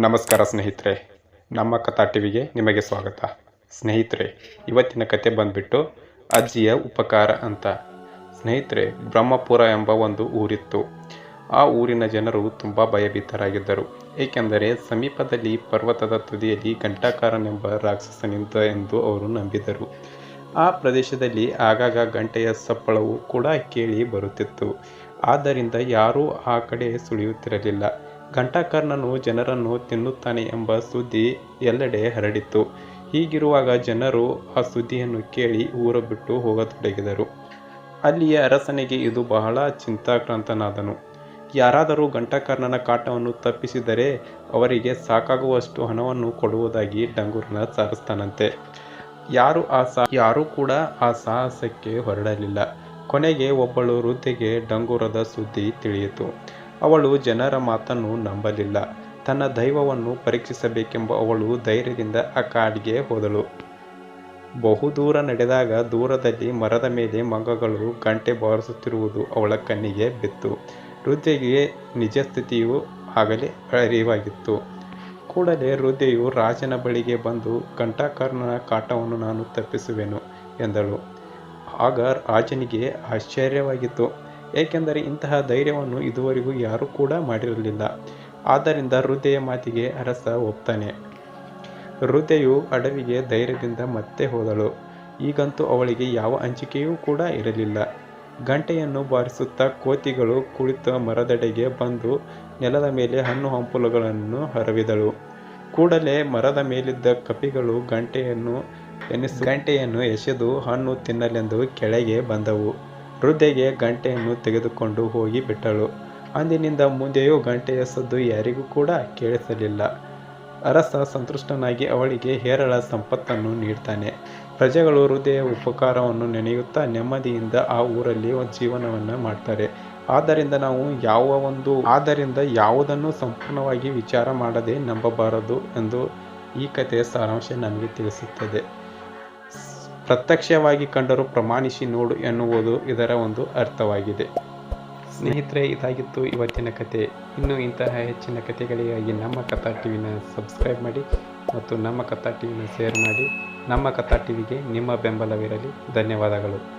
ನಮಸ್ಕಾರ ಸ್ನೇಹಿತರೆ, ನಮ್ಮ ಕಥಾ ಟಿವಿಗೆ ನಿಮಗೆ ಸ್ವಾಗತ. ಸ್ನೇಹಿತರೆ, ಇವತ್ತಿನ ಕತೆ ಬಂದ್ಬಿಟ್ಟು ಅಜ್ಜಿಯ ಉಪಕಾರ ಅಂತ. ಸ್ನೇಹಿತರೆ, ಬ್ರಹ್ಮಪುರ ಎಂಬ ಒಂದು ಊರಿತ್ತು. ಆ ಊರಿನ ಜನರು ತುಂಬ ಭಯಭೀತರಾಗಿದ್ದರು. ಏಕೆಂದರೆ ಸಮೀಪದಲ್ಲಿ ಪರ್ವತದ ತುದಿಯಲ್ಲಿ ಘಂಟಾಕಾರನೆಂಬ ರಾಕ್ಷಸನಿದ್ದ ಎಂದು ಅವರು ನಂಬಿದರು. ಆ ಪ್ರದೇಶದಲ್ಲಿ ಆಗಾಗ ಗಂಟೆಯ ಸಪ್ಪಳವು ಕೂಡ ಕೇಳಿ ಬರುತ್ತಿತ್ತು. ಆದ್ದರಿಂದ ಯಾರೂ ಆ ಕಡೆ ಸುಳಿಯುತ್ತಿರಲಿಲ್ಲ. ಘಂಟಾಕರ್ಣನು ಜನರನ್ನು ತಿನ್ನುತ್ತಾನೆ ಎಂಬ ಸುದ್ದಿ ಎಲ್ಲೆಡೆ ಹರಡಿತ್ತು. ಹೀಗಿರುವಾಗ ಜನರು ಆ ಸುದ್ದಿಯನ್ನು ಕೇಳಿ ಊರು ಬಿಟ್ಟು ಹೋಗತೊಡಗಿದರು. ಅಲ್ಲಿಯ ಅರಸನಿಗೆ ಇದು ಬಹಳ ಚಿಂತಾಕ್ರಾಂತನಾದನು. ಯಾರಾದರೂ ಘಂಟಾಕರ್ಣನ ಕಾಟವನ್ನು ತಪ್ಪಿಸಿದರೆ ಅವರಿಗೆ ಸಾಕಾಗುವಷ್ಟು ಹಣವನ್ನು ಕೊಡುವುದಾಗಿ ಡಂಗೂರನ ಸಾರಿಸ್ತಾನಂತೆ. ಯಾರೂ ಕೂಡ ಆ ಸಾಹಸಕ್ಕೆ ಹೊರಡಲಿಲ್ಲ. ಕೊನೆಗೆ ಒಬ್ಬಳು ವೃದ್ಧೆಗೆ ಡಂಗೂರದ ಸುದ್ದಿ ತಿಳಿಯಿತು. ಅವಳು ಜನರ ಮಾತನ್ನು ನಂಬಲಿಲ್ಲ. ತನ್ನ ದೈವವನ್ನು ಪರೀಕ್ಷಿಸಬೇಕೆಂಬ ಅವಳು ಧೈರ್ಯದಿಂದ ಆ ಕಾಡಿಗೆ ಹೋದಳು. ಬಹುದೂರ ನಡೆದಾಗ ದೂರದಲ್ಲಿ ಮರದ ಮೇಲೆ ಮಂಗಗಳು ಗಂಟೆ ಬಾರಿಸುತ್ತಿರುವುದು ಅವಳ ಕಣ್ಣಿಗೆ ಬಿತ್ತು. ವೃದ್ಧೆಗೆ ನಿಜ ಸ್ಥಿತಿಯು ಆಗಲೇ ಅರಿವಾಗಿತ್ತು. ಕೂಡಲೇ ವೃದ್ಧೆಯು ರಾಜನ ಬಳಿಗೆ ಬಂದು, ಘಂಟಾಕರ್ಣನ ಕಾಟವನ್ನು ನಾನು ತಪ್ಪಿಸುವೆನು ಎಂದಳು. ಆಗ ರಾಜನಿಗೆ ಆಶ್ಚರ್ಯವಾಗಿತ್ತು. ಏಕೆಂದರೆ ಇಂತಹ ಧೈರ್ಯವನ್ನು ಇದುವರೆಗೂ ಯಾರೂ ಕೂಡ ಮಾಡಿರಲಿಲ್ಲ. ಆದ್ದರಿಂದ ವೃದ್ಧೆಯ ಮಾತಿಗೆ ಅರಸ ಒಪ್ತಾನೆ. ವೃದ್ಧೆಯು ಅಡವಿಗೆ ಧೈರ್ಯದಿಂದ ಮತ್ತೆ ಹೋದಳು. ಈಗಂತೂ ಅವಳಿಗೆ ಯಾವ ಅಂಜಿಕೆಯೂ ಕೂಡ ಇರಲಿಲ್ಲ. ಗಂಟೆಯನ್ನು ಬಾರಿಸುತ್ತಾ ಕೋತಿಗಳು ಕುಳಿತ ಮರದೆಡೆಗೆ ಬಂದು ನೆಲದ ಮೇಲೆ ಹಣ್ಣು ಹಂಪಲುಗಳನ್ನು ಹರವಿದಳು. ಕೂಡಲೇ ಮರದ ಮೇಲಿದ್ದ ಕಪಿಗಳು ಗಂಟೆಯನ್ನು ಎಸೆದು ಹಣ್ಣು ತಿನ್ನಲೆಂದು ಕೆಳಗೆ ಬಂದವು. ವೃದ್ಧೆಗೆ ಗಂಟೆಯನ್ನು ತೆಗೆದುಕೊಂಡು ಹೋಗಿ ಬಿಟ್ಟಳು. ಅಂದಿನಿಂದ ಮುಂದೆಯೂ ಗಂಟೆಯ ಸದ್ದು ಯಾರಿಗೂ ಕೂಡ ಕೇಳಿಸಲಿಲ್ಲ. ಅರಸ ಸಂತುಷ್ಟನಾಗಿ ಅವಳಿಗೆ ಹೇರಳ ಸಂಪತ್ತನ್ನು ನೀಡ್ತಾನೆ. ಪ್ರಜೆಗಳು ವೃದ್ಧೆಯ ಉಪಕಾರವನ್ನು ನೆನೆಯುತ್ತಾ ನೆಮ್ಮದಿಯಿಂದ ಆ ಊರಲ್ಲಿ ಜೀವನವನ್ನು ಮಾಡ್ತಾರೆ. ಆದ್ದರಿಂದ ಯಾವುದನ್ನು ಸಂಪೂರ್ಣವಾಗಿ ವಿಚಾರ ಮಾಡದೆ ನಂಬಬಾರದು ಎಂದು ಈ ಕಥೆಯ ಸಾರಾಂಶ ನಮಗೆ ತಿಳಿಸುತ್ತದೆ. ಪ್ರತ್ಯಕ್ಷವಾಗಿ ಕಂಡರೂ ಪ್ರಮಾಣಿಸಿ ನೋಡು ಎನ್ನುವುದು ಇದರ ಒಂದು ಅರ್ಥವಾಗಿದೆ. ಸ್ನೇಹಿತರೆ, ಇದಾಗಿತ್ತು ಇವತ್ತಿನ ಕತೆ. ಇನ್ನು ಇಂತಹ ಹೆಚ್ಚಿನ ಕಥೆಗಳಿಗಾಗಿ ನಮ್ಮ ಕಥಾ ಟಿವಿನ ಸಬ್ಸ್ಕ್ರೈಬ್ ಮಾಡಿ ಮತ್ತು ನಮ್ಮ ಕಥಾ ಟಿವಿನ ಶೇರ್ ಮಾಡಿ. ನಮ್ಮ ಕಥಾ ಟಿವಿಗೆ ನಿಮ್ಮ ಬೆಂಬಲವಿರಲಿ. ಧನ್ಯವಾದಗಳು.